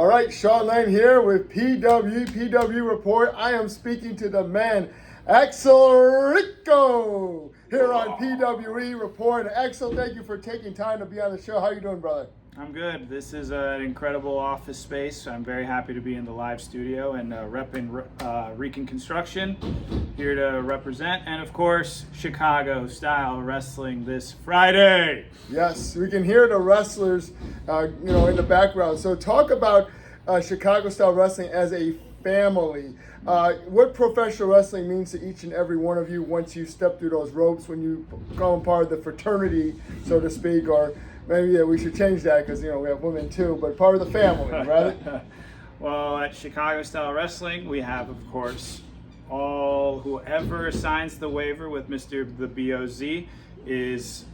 All right, Shain here with PW Report. I am speaking to the man, Axel Rico, here on PWE Report. Axel, thank you for taking time to be on the show. How you doing, brother? I'm good. This is an incredible office space. I'm very happy to be in the live studio and repping Lycan Construction, here to represent, and of course, Chicago style wrestling this Friday. Yes, we can hear the wrestlers, in the background. So talk about Chicago style wrestling as a family. What professional wrestling means to each and every one of you once you step through those ropes, when you become part of the fraternity, so to speak, or maybe we should change that because, we have women too, but part of the family, right? Well, at Chicago Style Wrestling, we have, of course, whoever signs the waiver with Mr. The BOZ is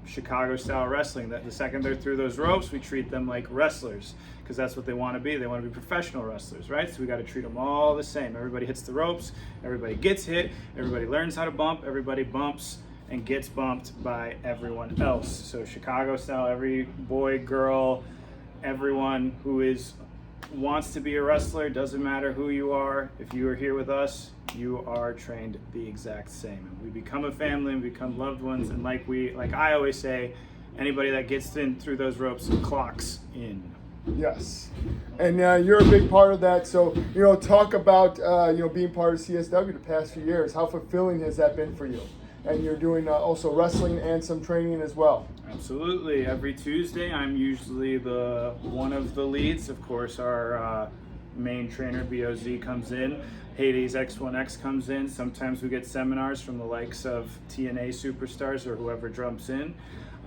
Chicago Style Wrestling. That the second they're through those ropes, we treat them like wrestlers because that's what they want to be. They want to be professional wrestlers, right? So we got to treat them all the same. Everybody hits the ropes, everybody gets hit, everybody learns how to bump, everybody bumps and gets bumped by everyone else. So Chicago style, every boy, girl, everyone who wants to be a wrestler, doesn't matter who you are. If you are here with us, you are trained the exact same. And we become a family and become loved ones. And like I always say, anybody that gets in through those ropes clocks in. Yes, and you're a big part of that. So, talk about being part of CSW the past few years. How fulfilling has that been for you? And you're doing also wrestling and some training as well. Absolutely. Every Tuesday, I'm usually one of the leads. Of course, our main trainer, BOZ, comes in. Hades X1X comes in. Sometimes we get seminars from the likes of TNA superstars or whoever jumps in.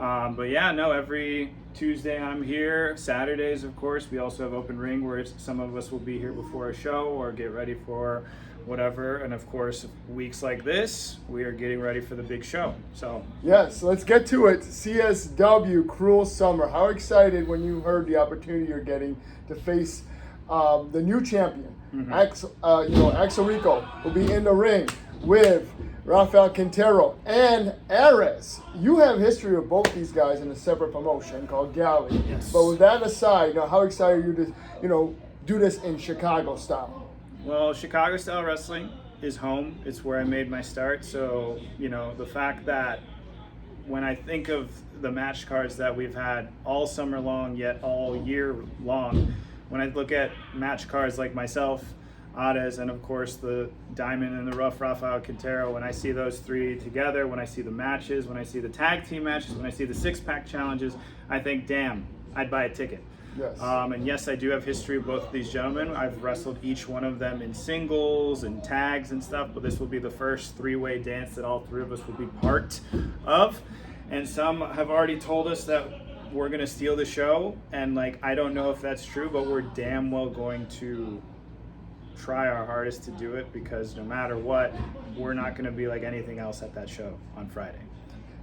Every Tuesday I'm here. Saturdays, of course, we also have open ring where some of us will be here before a show or get ready for whatever. And of course, weeks like this, we are getting ready for the big show. So yes, let's get to it. CSW Cruel Summer. How excited when you heard the opportunity you're getting to face the new champion, Axel Rico, will be in the ring with Quintero and Arez. You have history with both these guys in a separate promotion called Galley. Yes. But with that aside, how excited are you to, do this in Chicago style? Well, Chicago Style Wrestling is home. It's where I made my start. So, the fact that when I think of the match cards that we've had all summer long, yet all year long, when I look at match cards like myself, Arez, and of course the Diamond and the Rough Rafael Quintero, when I see those three together, when I see the matches, when I see the tag team matches, when I see the six-pack challenges, I think, damn, I'd buy a ticket. Yes. And yes, I do have history with both of these gentlemen. I've wrestled each one of them in singles and tags and stuff, but this will be the first three-way dance that all three of us will be part of. And some have already told us that we're going to steal the show, and I don't know if that's true, but we're damn well going to try our hardest to do it, because no matter what, we're not going to be like anything else at that show on Friday.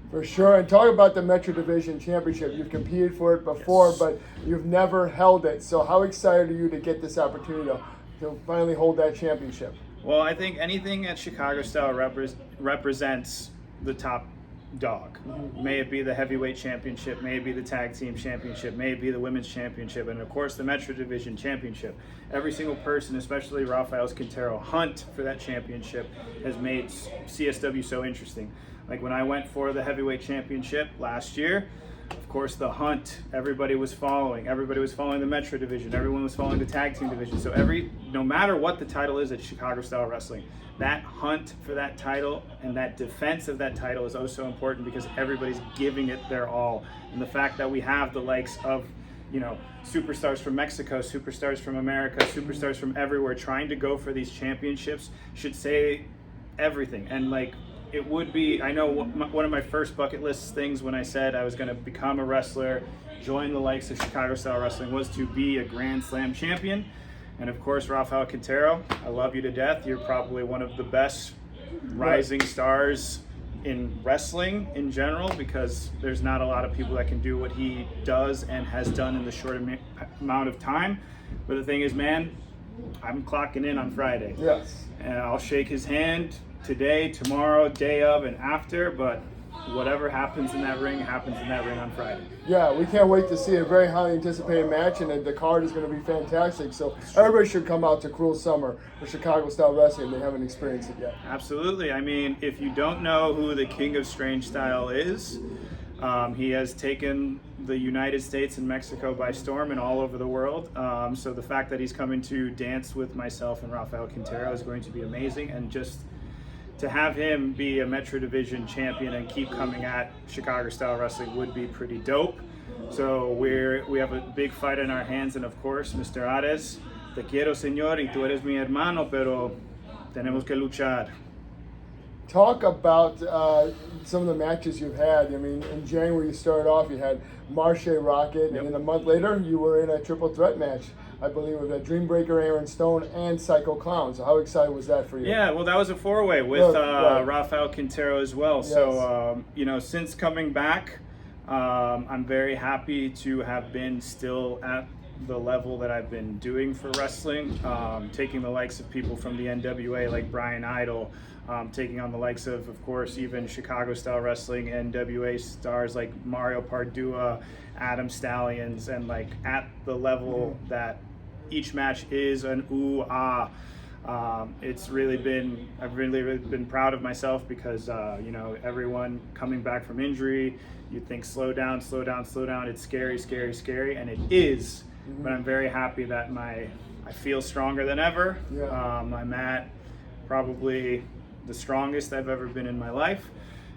For sure. And talk about the Metra Division Championship. You've competed for it before, yes, but you've never held it. So how excited are you to get this opportunity to finally hold that championship? Well, I think anything at Chicago Style represents the top dog. Mm-hmm. May it be the heavyweight championship, may it be the tag team championship, may it be the women's championship, and of course the Metra Division Championship. Every single person, especially Rafael Quintero, hunt for that championship has made CSW so interesting. Like when I went for the heavyweight championship last year, of course the hunt, everybody was following the Metra Division, everyone was following the tag team division. So no matter what the title is at Chicago Style Wrestling, that hunt for that title and that defense of that title is oh so important, because everybody's giving it their all. And the fact that we have the likes of, superstars from Mexico, superstars from America, superstars from everywhere trying to go for these championships should say everything. And it would be, I know one of my first bucket list things when I said I was going to become a wrestler, join the likes of Chicago Style Wrestling, was to be a Grand Slam champion. And of course, Rafael Quintero, I love you to death. You're probably one of the best rising stars in wrestling in general, because there's not a lot of people that can do what he does and has done in the short amount of time. But the thing is, man, I'm clocking in on Friday. Yes. And I'll shake his hand today, tomorrow, day of, and after, but whatever happens in that ring on Friday. Yeah, we can't wait to see a very highly anticipated match, and the card is going to be fantastic. So everybody should come out to Cruel Summer for Chicago Style Wrestling if they haven't experienced it yet. Absolutely. I mean, if you don't know who the King of Strange Style is, he has taken the United States and Mexico by storm and all over the world. So the fact that he's coming to dance with myself and Rafael Quintero is going to be amazing. And just to have him be a Metra Division champion and keep coming at Chicago Style Wrestling would be pretty dope. So we have a big fight in our hands, and of course, Mr. Arez, te quiero señor y tú eres mi hermano, pero tenemos que luchar. Talk about some of the matches you've had. I mean, in January you started off, you had Marche Rocket, and then a month later you were in a triple threat match, I believe, with Dreambreaker, Aaron Stone, and Psycho Clown. So how excited was that for you? Yeah, well, that was a four-way with Rafael Quintero as well. Yes. So, since coming back, I'm very happy to have been still at the level that I've been doing for wrestling, taking the likes of people from the NWA like Brian Idol, taking on the likes of course, even Chicago Style Wrestling, NWA stars like Mario Pardua, Adam Stallions, and like at the level that each match is an ooh-ah. It's really been, I've really been proud of myself because, everyone coming back from injury, you think slow down, it's scary, and it is. But I'm very happy that I feel stronger than ever. Yeah. I'm at probably the strongest I've ever been in my life,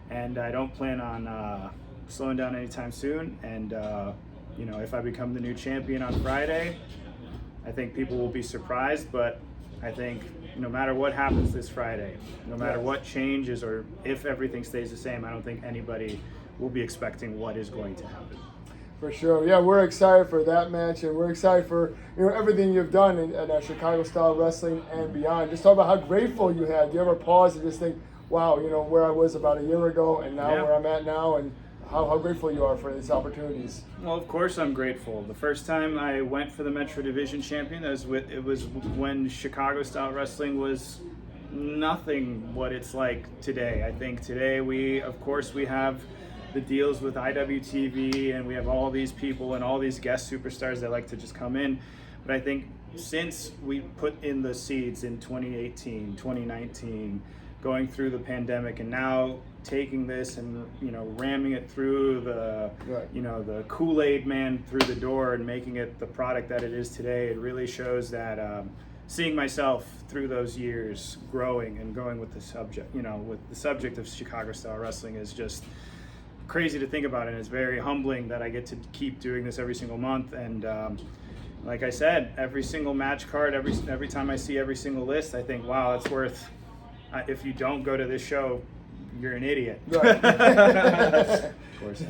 and I don't plan on slowing down anytime soon. And if I become the new champion on Friday, I think people will be surprised, but I think no matter what happens this Friday, no matter what changes or if everything stays the same, I don't think anybody will be expecting what is going to happen. For sure. Yeah, we're excited for that match, and we're excited for everything you've done in Chicago Style Wrestling and beyond. Just talk about how grateful you had. Do you ever pause and just think, wow, where I was about a year ago and now where I'm at now, and how grateful you are for these opportunities? Well, of course I'm grateful. The first time I went for the Metra Division Champion, it was when Chicago Style Wrestling was nothing what it's like today. I think today we have the deals with IWTV, and we have all these people and all these guest superstars that like to just come in. But I think since we put in the seeds in 2018, 2019, going through the pandemic, and now taking this and ramming it through the the Kool-Aid man through the door and making it the product that it is today, it really shows that seeing myself through those years growing and going with the subject, with the subject of Chicago Style Wrestling is just crazy to think about, and it's very humbling that I get to keep doing this every single month. And like I said, every single match card, every time I see every single list, I think, wow, that's worth. If you don't go to this show, you're an idiot. Right. Of course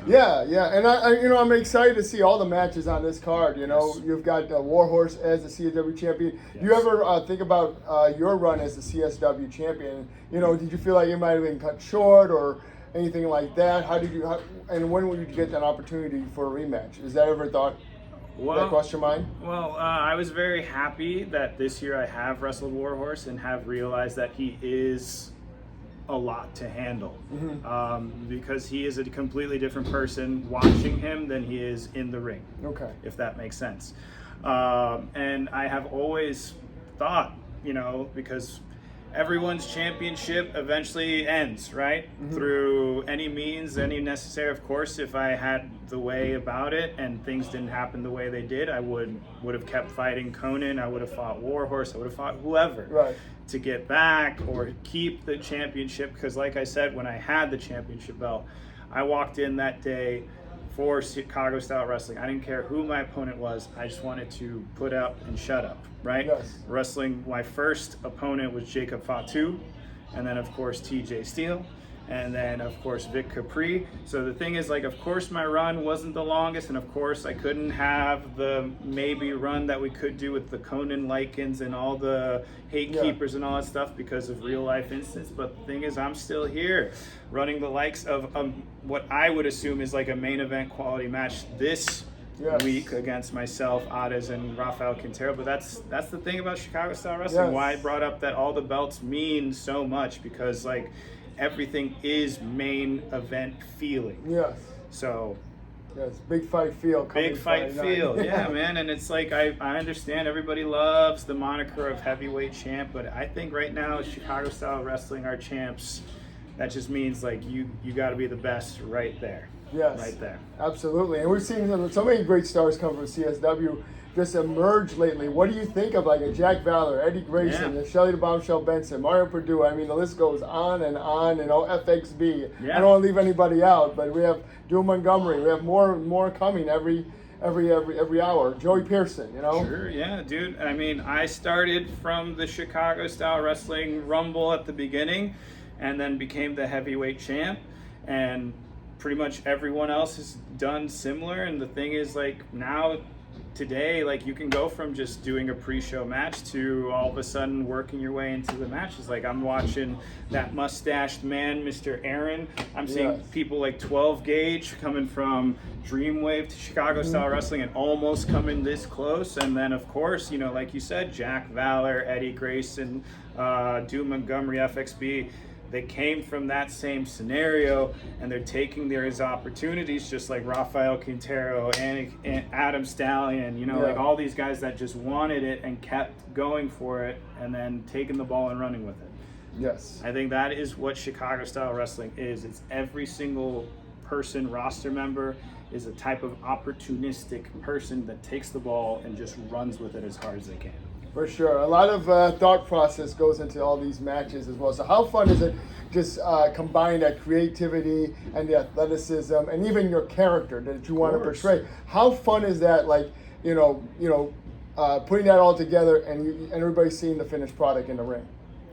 not. Yeah, and I'm excited to see all the matches on this card. You've got Warhorse as the CSW champion. Yes. You ever think about your run as the CSW champion? Did you feel like you might have been cut short or anything like that? And when would you get that opportunity for a rematch? Is that ever thought? That crossed your mind? Well, I was very happy that this year I have wrestled Warhorse and have realized that he is a lot to handle, because he is a completely different person watching him than he is in the ring. Okay. If that makes sense. And I have always thought, because everyone's championship eventually ends, right? Through any means, any necessary. Of course, if I had the way about it and things didn't happen the way they did, I would have kept fighting Conan. I would have fought Warhorse. I would have fought whoever to get back or keep the championship. Because like I said, when I had the championship belt, I walked in that day for Chicago Style Wrestling. I didn't care who my opponent was. I just wanted to put up and shut up, right? Yes. Wrestling, my first opponent was Jacob Fatu, and then of course TJ Steele, and then of course Vic Capri. So the thing is, of course my run wasn't the longest, and of course I couldn't have the maybe run that we could do with the Conan Lycans and all the Hatekeepers and all that stuff because of real life instance. But the thing is, I'm still here running the likes of what I would assume is like a main event quality match this week against myself, Arez, and Rafael Quintero. But that's the thing about Chicago Style Wrestling. Why I brought up that all the belts mean so much, because everything is main event feeling. Yes. So. Yes, big fight feel. Big fight feel, yeah, man. And it's like, I understand everybody loves the moniker of heavyweight champ, but I think right now, Chicago Style Wrestling, our champs, that just means like you got to be the best right there. Yes. Right there. Absolutely. And we've seen so many great stars come from CSW just emerge lately. What do you think of like a Jack Valor, Eddie Grayson, Yeah. Shelly the Bombshell Benson, Mario Perdue? I mean, the list goes on and on. FXB. Yeah. I don't want to leave anybody out, but we have Drew Montgomery. We have more coming every hour. Joey Pearson, Sure, yeah, dude. I mean, I started from the Chicago Style Wrestling Rumble at the beginning, and then became the heavyweight champ, and pretty much everyone else has done similar. And the thing is, like, now today, like, you can go from just doing a pre-show match to all of a sudden working your way into the matches. Like, I'm watching that mustached man, Mr. Aaron. I'm seeing Yes. people like 12 Gauge coming from Dreamwave to Chicago Style Wrestling and almost coming this close. And then, of course, like you said, Jack Valor, Eddie Grayson, Drew Montgomery, FXB. They came from that same scenario, and they're taking their opportunities, just like Rafael Quintero and Adam Stallion, like all these guys that just wanted it and kept going for it, and then taking the ball and running with it. Yes. I think that is what Chicago Style Wrestling is. It's every single person, roster member, is a type of opportunistic person that takes the ball and just runs with it as hard as they can. For sure. A lot of thought process goes into all these matches as well. So how fun is it just combine that creativity and the athleticism and even your character that you want to portray? How fun is that, like, putting that all together and everybody seeing the finished product in the ring?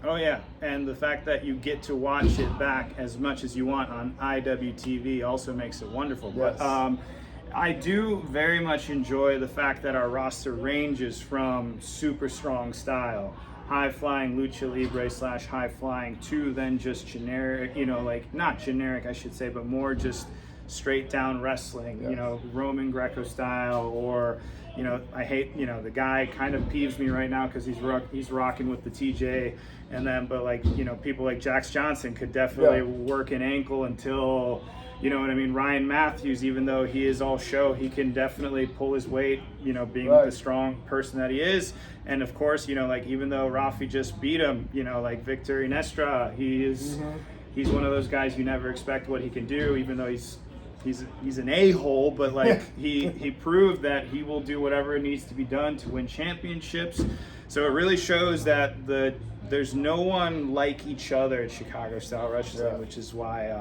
Oh yeah, and the fact that you get to watch it back as much as you want on IWTV also makes it wonderful. Yes. But I do very much enjoy the fact that our roster ranges from super strong style, high-flying lucha libre / high-flying, to then just generic, like not generic I should say, but more just straight down wrestling, Yes. Roman Greco style, or I hate, the guy kind of peeves me right now because he's rocking with the TJ, and then but like people like Jax Johnson could definitely work an ankle until. You know what I mean? Ryan Matthews, even though he is all show, he can definitely pull his weight, being the strong person that he is. And of course, like even though Rafi just beat him, like Victor Inestra, he's one of those guys you never expect what he can do, even though he's an a-hole, but like he proved that he will do whatever needs to be done to win championships. So it really shows that there's no one like each other at Chicago Style Wrestling, which is why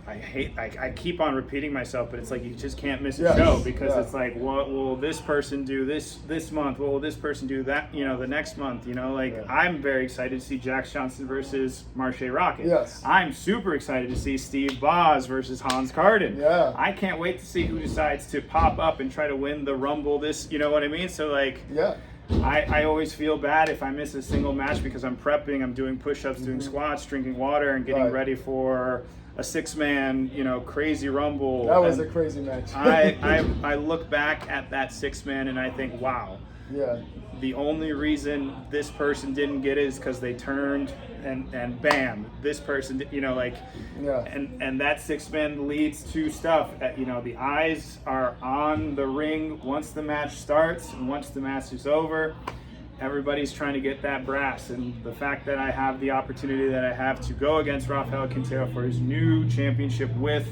I keep on repeating myself, but it's like you just can't miss a show because it's like, what will this person do this month? What will this person do that, the next month? I'm very excited to see Jax Johnson versus Marche Rocket. Yes. I'm super excited to see Steve Boz versus Hans Carden. Yeah. I can't wait to see who decides to pop up and try to win the Rumble this, you know what I mean? So like, I always feel bad if I miss a single match because I'm prepping, I'm doing push-ups, doing squats, drinking water, and getting ready for a 6-man, crazy Rumble. That was a crazy match. I look back at that 6-man and I think, wow. Yeah. The only reason this person didn't get it is because they turned and bam, this person, and that 6-man leads to stuff that, the eyes are on the ring once the match starts, and once the match is over, everybody's trying to get that brass. And the fact that I have the opportunity that I have to go against Rafael Quintero for his new championship with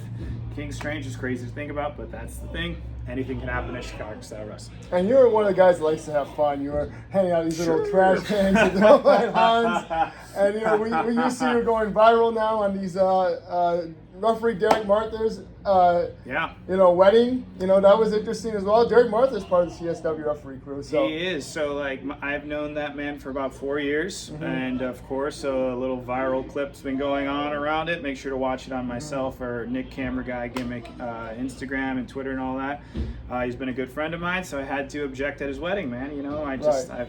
King Strange is crazy to think about, but that's the thing. Anything can happen at Chicago Style Wrestling. And you're one of the guys that likes to have fun. You were handing out these little trash cans at Hans. And we used to see you going viral now on these referee Derek Martha's wedding. That was interesting as well. Derek Martha's part of the CSW referee crew. So he is. So like I've known that man for about 4 years, and of course a little viral clip's been going on around it. Make sure to watch it on myself or Nick Camera Guy Gimmick Instagram and Twitter and all that. He's been a good friend of mine, so I had to object at his wedding, man.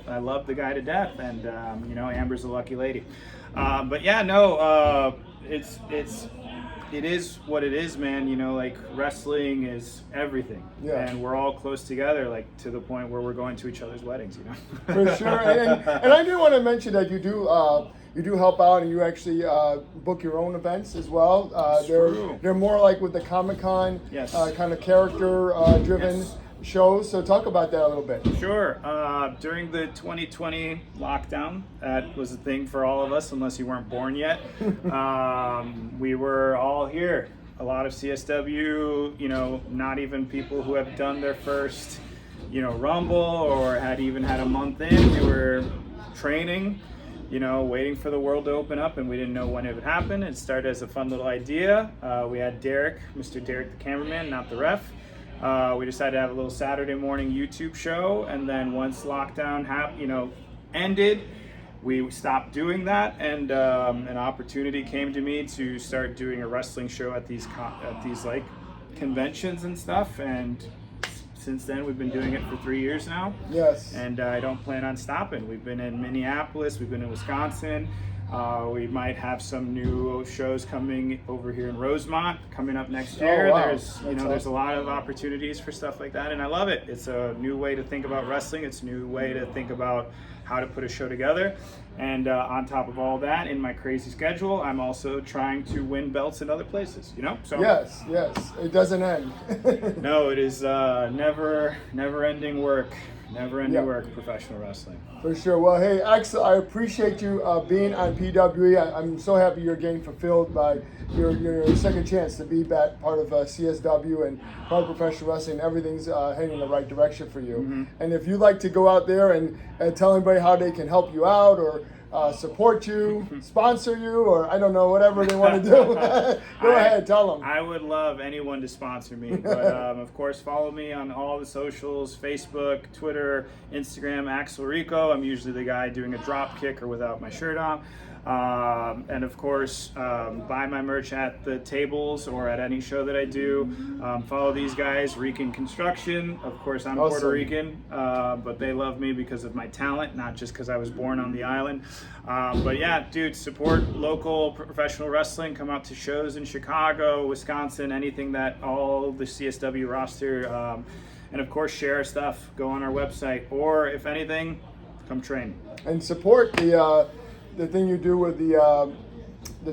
I love the guy to death, and Amber's a lucky lady. But yeah, no, it's it is what it is, man. You know, like wrestling is everything, and we're all close together, like to the point where we're going to each other's weddings. You know, for sure. And I do want to mention that you do help out, and you actually book your own events as well. They're more like with the Comic-Con kind of character driven shows. So talk about that a little bit. Sure. During the 2020 lockdown, that was a thing for all of us, unless you weren't born yet. We were all here. A lot of CSW, you know, not even people who have done their first, you know, Rumble or had even had a month in. We were training, you know, waiting for the world to open up, and we didn't know when it would happen. It started as a fun little idea. We had Mr. Derek, the cameraman, not the ref. We decided to have a little Saturday morning YouTube show, and then once lockdown ended, we stopped doing that, and an opportunity came to me to start doing a wrestling show at these like conventions and stuff, and since then we've been doing it for 3 years now. Yes. And I don't plan on stopping. We've been in Minneapolis, we've been in Wisconsin. We might have some new shows coming over here in Rosemont coming up next year. Oh, wow. There's a lot of opportunities for stuff like that, and I love it. It's a new way to think about wrestling. It's a new way to think about how to put a show together. And on top of all that, in my crazy schedule, I'm also trying to win belts in other places. You know. So yes, it doesn't end. No, it is never-ending work. Never-ending work, professional wrestling. For sure. Well, hey, Axel, I appreciate you being on PWE. I'm so happy you're getting fulfilled by your second chance to be back part of CSW and part of professional wrestling. Everything's heading in the right direction for you. Mm-hmm. And if you'd like to go out there and tell anybody how they can help you out or support you, sponsor you, or I don't know, whatever they want to do. Go ahead, tell them. I would love anyone to sponsor me, but of course, follow me on all the socials: Facebook, Twitter, Instagram, Axel Rico. I'm usually the guy doing a drop kick or without my shirt on. And of course, buy my merch at the tables or at any show that I do. Follow these guys, Rican Construction. Of course, I'm awesome. Puerto Rican, but they love me because of my talent, not just because I was born on the island. But yeah, dude, support local professional wrestling. Come out to shows in Chicago, Wisconsin, anything that all the CSW roster. And of course, share our stuff. Go on our website, or if anything, come train. And support the thing you do with the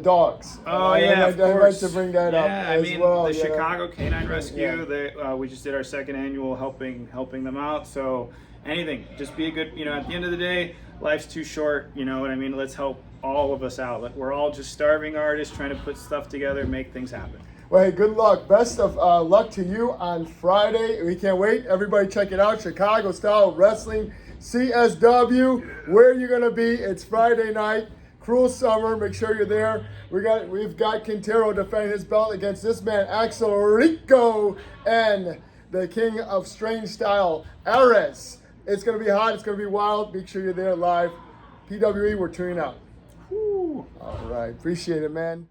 dogs. Oh yeah, of course. I'd like to bring that up as well. The Chicago Canine Rescue. We just did our second annual helping them out. So anything, just be a good. You know, at the end of the day, life's too short. You know what I mean? Let's help all of us out. We're all just starving artists trying to put stuff together, make things happen. Well, hey, good luck. Best of luck to you on Friday. We can't wait. Everybody check it out. Chicago Style Wrestling, CSW. Where are you going to be? It's Friday night. Cruel Summer. Make sure you're there. We've got Quintero defending his belt against this man, Axel Rico, and the king of strange style, Arez. It's going to be hot. It's going to be wild. Make sure you're there live. PWE, we're tuning out. Woo. All right. Appreciate it, man.